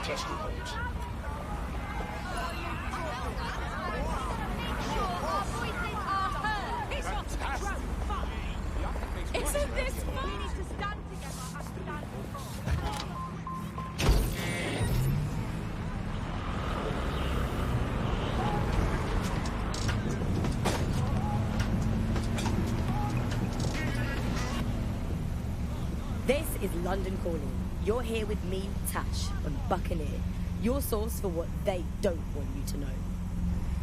test reports. Isn't this fun? We need to stand together as we stand before. This is London Calling. You're here with me, Tash, on Buccaneer, your source for what they don't want you to know.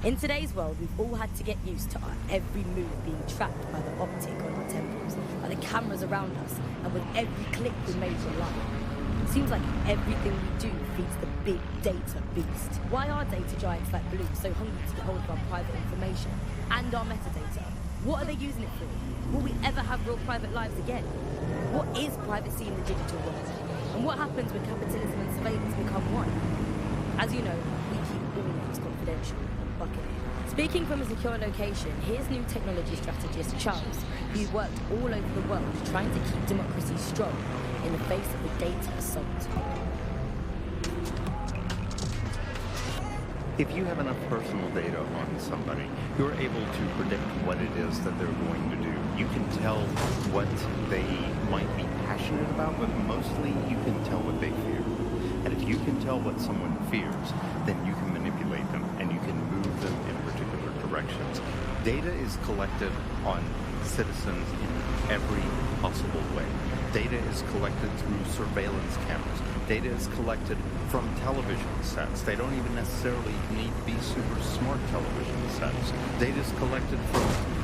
In today's world, we've all had to get used to our every move being tracked by the optic on our temples, by the cameras around us, and with every click we make online. It seems like everything we do feeds the big data beast. Why are data giants like Blue so hungry to get hold of our private information and our metadata? What are they using it for? Will we ever have real private lives again? What is privacy in the digital world? And what happens when capitalism and surveillance become one? As you know, we keep all names confidential on Buccaneer. Speaking from a secure location, here's new technology strategist Charles, who's worked all over the world trying to keep democracy strong in the face of the data assault. If you have enough personal data on somebody, you're able to predict what it is that they're going to do. You can tell what they might be passionate about, but mostly you can tell what they fear. And if you can tell what someone fears, then you can manipulate them and you can move them in particular directions. Data is collected on citizens in every possible way. Data is collected through surveillance cameras. Data is collected from television sets. They don't even necessarily need to be super smart television sets. Data is collected from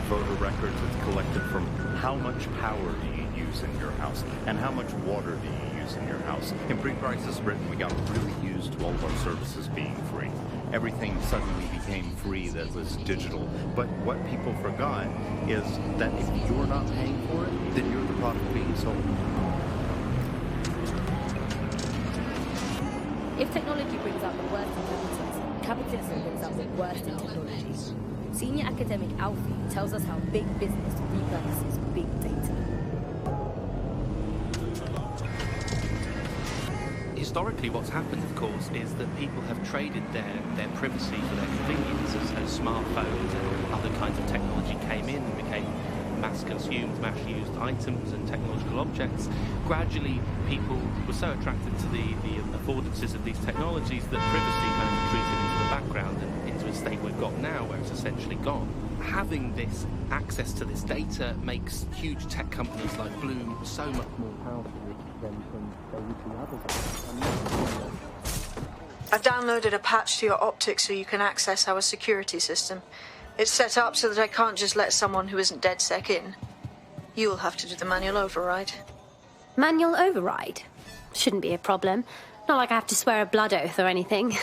voter records. It's collected from how much power do you use in your house and how much water do you use in your house. In pre-crisis Britain, we got really used to all of our services being free. Everything suddenly became free that was digital. But what people forgot is that if you're not paying for it, then you're the product being sold. If technology brings out the worst in capitalism, capitalism brings out the worst in technology. Senior academic Alfie tells us how big business repurposes big data. Historically, what's happened, of course, is that people have traded their privacy for their convenience as smartphones and other kinds of technology came in and became mass-consumed, mass-used items and technological objects. Gradually, people were so attracted to the affordances of these technologies that privacy kind of retreated into the background and into a state we've got now where it's essentially gone. Having this access to this data makes huge tech companies like Blue so much more powerful than others. I've downloaded a patch to your optics so you can access our security system. It's set up so that I can't just let someone who isn't DedSec in. You'll have to do the manual override. Manual override? Shouldn't be a problem. Not like I have to swear a blood oath or anything.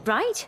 Right?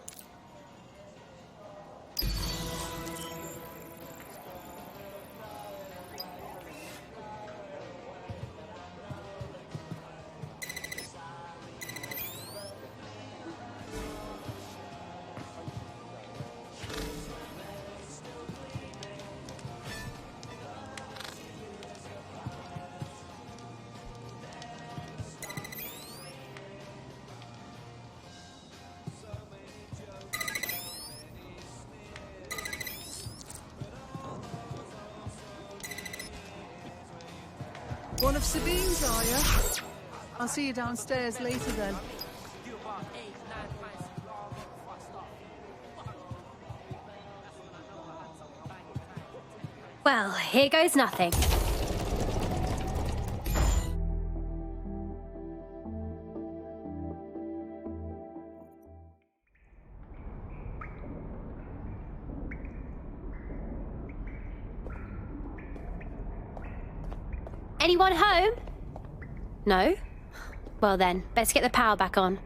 One of Sabine's, are you? I'll see you downstairs later then. Well, here goes nothing. Anyone home? No? Well then, let's get the power back on.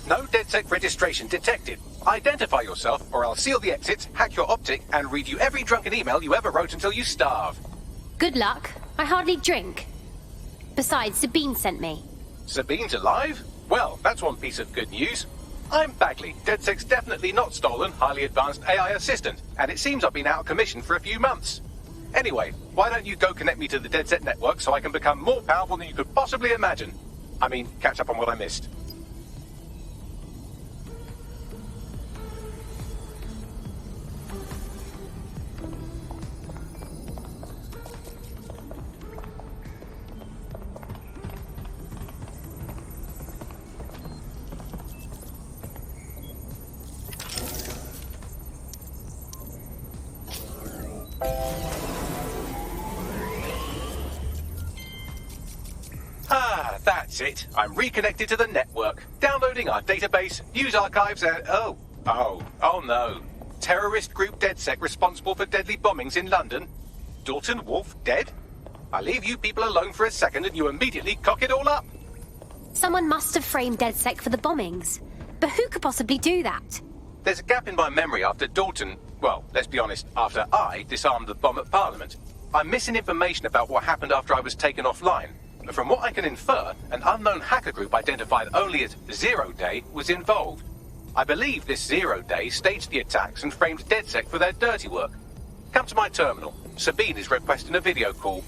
No DedSec registration detected. Identify yourself, or I'll seal the exits, hack your optic, and read you every drunken email you ever wrote until you starve. Good luck. I hardly drink. Besides, Sabine sent me. Sabine's alive? Well, that's one piece of good news. I'm Bagley, DedSec's definitely not stolen, highly advanced AI assistant, and it seems I've been out of commission for a few months. Anyway, why don't you go connect me to the DedSec network so I can become more powerful than you could possibly imagine? I mean, catch up on what I missed. Ah, that's it. I'm reconnected to the network. Downloading our database, news archives, and... Oh no. Terrorist group DedSec responsible for deadly bombings in London. Dalton Wolf dead? I leave you people alone for a second and you immediately cock it all up. Someone must have framed DedSec for the bombings. But who could possibly do that? There's a gap in my memory after Dalton... Well, let's be honest, after I disarmed the bomb at Parliament. I'm missing information about what happened after I was taken offline. But from what I can infer, an unknown hacker group identified only as Zero Day was involved. I believe this Zero Day staged the attacks and framed DedSec for their dirty work. Come to my terminal. Sabine is requesting a video call.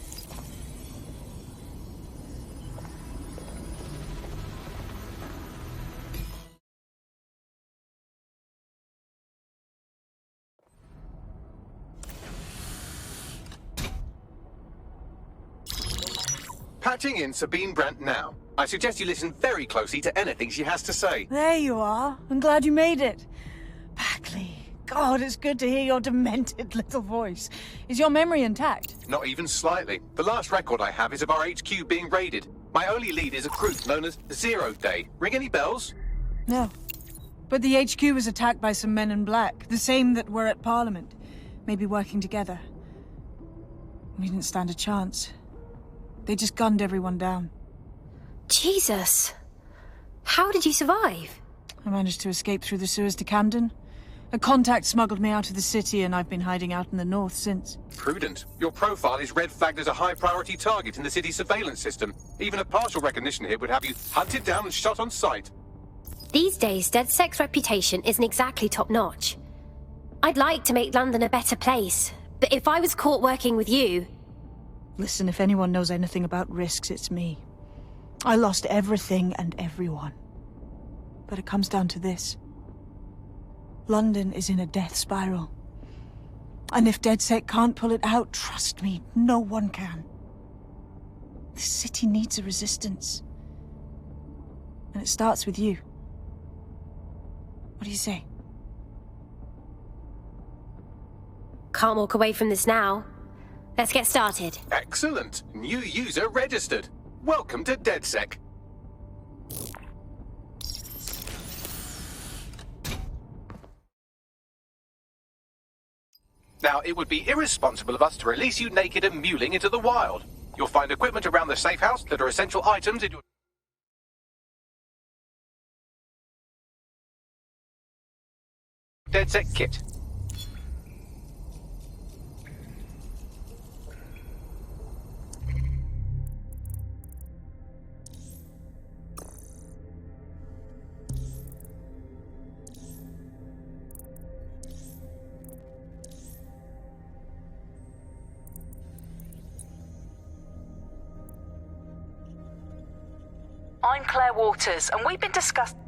Patching in Sabine Brandt now. I suggest you listen very closely to anything she has to say. There you are. I'm glad you made it. Bagley. God, it's good to hear your demented little voice. Is your memory intact? Not even slightly. The last record I have is of our HQ being raided. My only lead is a group known as Zero Day. Ring any bells? No. But the HQ was attacked by some men in black, the same that were at Parliament. Maybe working together. We didn't stand a chance. They just gunned everyone down. Jesus. How did you survive? I managed to escape through the sewers to Camden. A contact smuggled me out of the city, and I've been hiding out in the north since. Prudent. Your profile is red flagged as a high-priority target in the city's surveillance system. Even a partial recognition here would have you hunted down and shot on sight. These days, DedSec's reputation isn't exactly top-notch. I'd like to make London a better place, but if I was caught working with you... Listen, if anyone knows anything about risks, it's me. I lost everything and everyone. But it comes down to this. London is in a death spiral. And if DedSec can't pull it out, trust me, no one can. This city needs a resistance. And it starts with you. What do you say? Can't walk away from this now. Let's get started. Excellent. New user registered. Welcome to DedSec. Now, it would be irresponsible of us to release you naked and mewling into the wild. You'll find equipment around the safe house that are essential items in your... DedSec kit. I'm Claire Waters, and we've been discussing...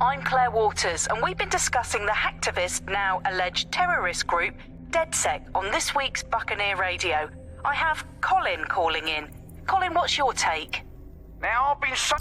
I'm Claire Waters, and we've been discussing the hacktivist, now alleged terrorist group, DedSec, on this week's Buccaneer Radio. I have Colin calling in. Colin, what's your take? Now, I've been so...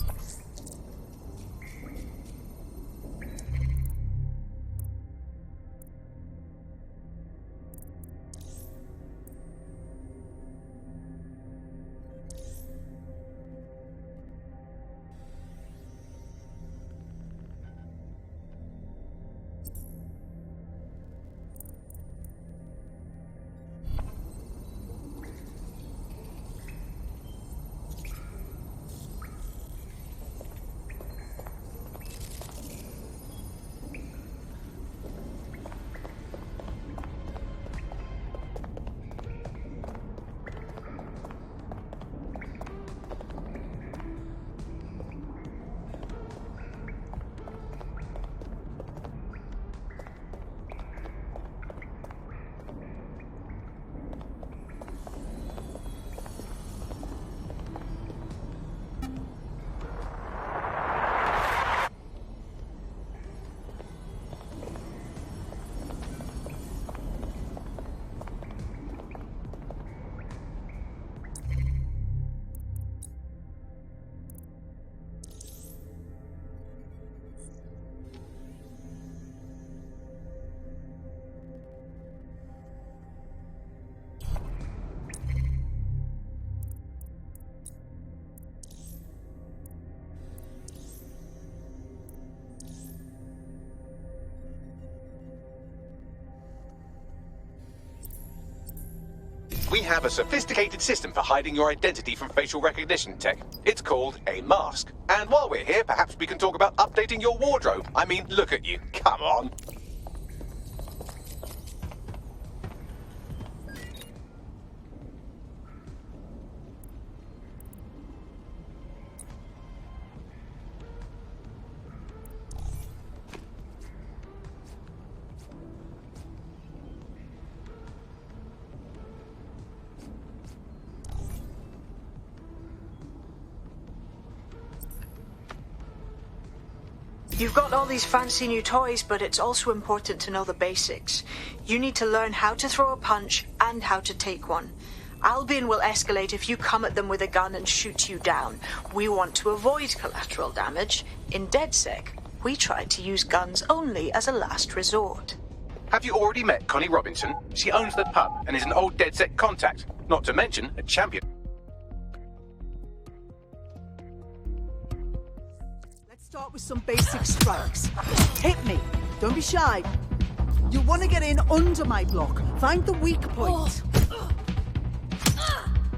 We have a sophisticated system for hiding your identity from facial recognition tech. It's called a mask. And while we're here, perhaps we can talk about updating your wardrobe. I mean, look at you. Come on. You've got all these fancy new toys, but it's also important to know the basics. You need to learn how to throw a punch and how to take one. Albion will escalate if you come at them with a gun and shoot you down. We want to avoid collateral damage. In DedSec, we try to use guns only as a last resort. Have you already met Connie Robinson? She owns the pub and is an old DedSec contact, not to mention a champion. Start with some basic strikes. Hit me. Don't be shy. You want to get in under my block. Find the weak point.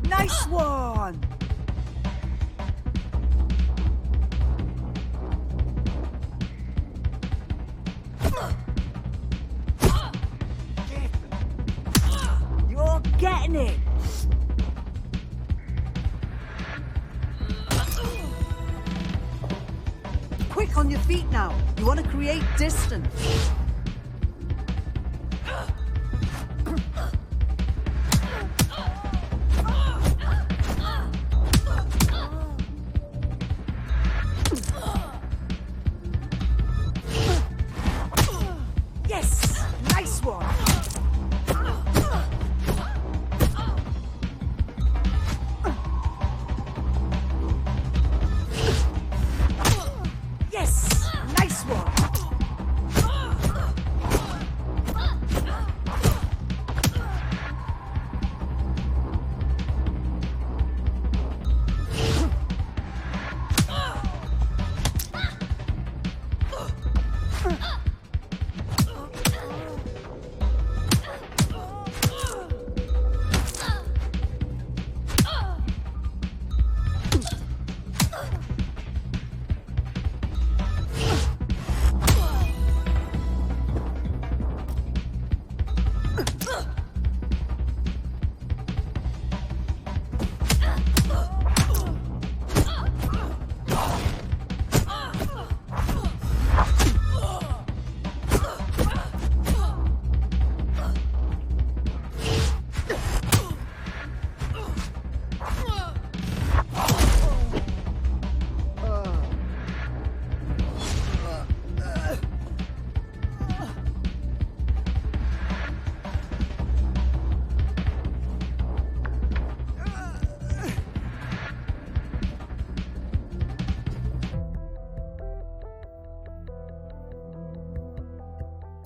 Nice one. You're getting it. Quick on your feet now. You want to create distance. Yes! Nice one!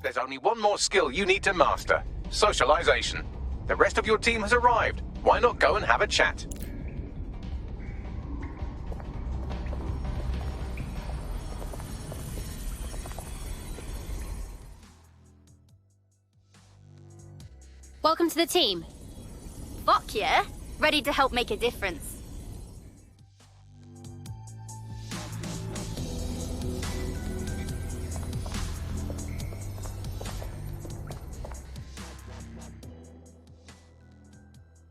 There's only one more skill you need to master. Socialization. The rest of your team has arrived. Why not go and have a chat? Welcome to the team. Fuck yeah. Ready to help make a difference.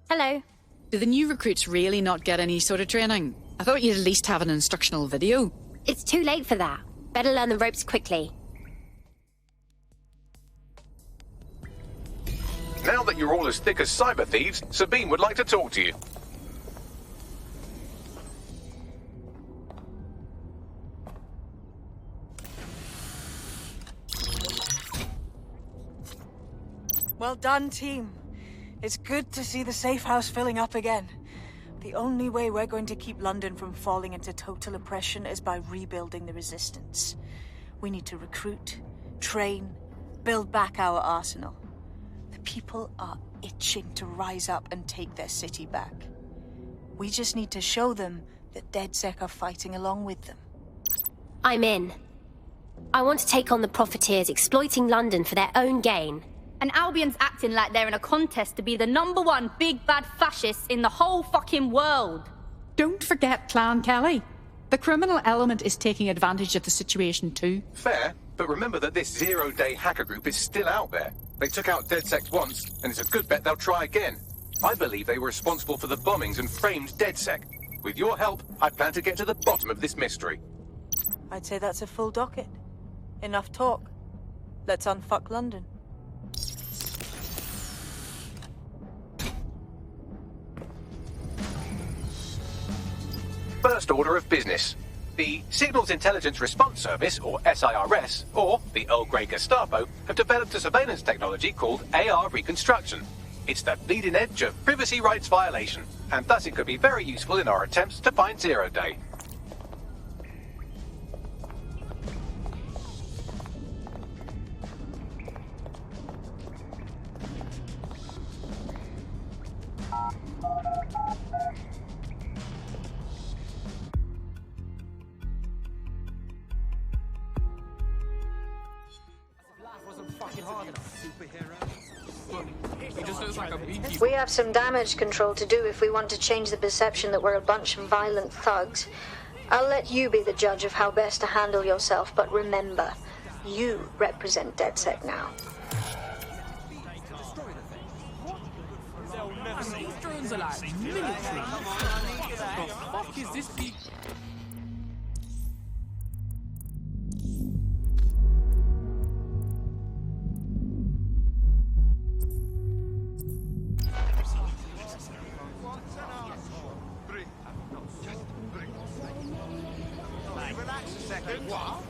Hello. Do the new recruits really not get any sort of training? I thought you'd at least have an instructional video. It's too late for that. Better learn the ropes quickly. Now that you're all as thick as cyber thieves, Sabine would like to talk to you. Well done, team. It's good to see the safe house filling up again. The only way we're going to keep London from falling into total oppression is by rebuilding the resistance. We need to recruit, train, build back our arsenal. The people are itching to rise up and take their city back. We just need to show them that DedSec are fighting along with them. I'm in. I want to take on the profiteers exploiting London for their own gain. And Albion's acting like they're in a contest to be the #1 big bad fascists in the whole fucking world. Don't forget Clan Kelly. The criminal element is taking advantage of the situation too. Fair, but remember that this zero-day hacker group is still out there. They took out DedSec once, and it's a good bet they'll try again. I believe they were responsible for the bombings and framed DedSec. With your help, I plan to get to the bottom of this mystery. I'd say that's a full docket. Enough talk. Let's unfuck London. First order of business. The Signals Intelligence Response Service, or SIRS, or the Earl Grey Gestapo, have developed a surveillance technology called AR Reconstruction. It's the bleeding edge of privacy rights violation, and thus it could be very useful in our attempts to find Zero Day. We have some damage control to do if we want to change the perception that we're a bunch of violent thugs. I'll let you be the judge of how best to handle yourself, but remember, you represent DedSec now. These drones are like military. What the fuck is this? Relax a second. What?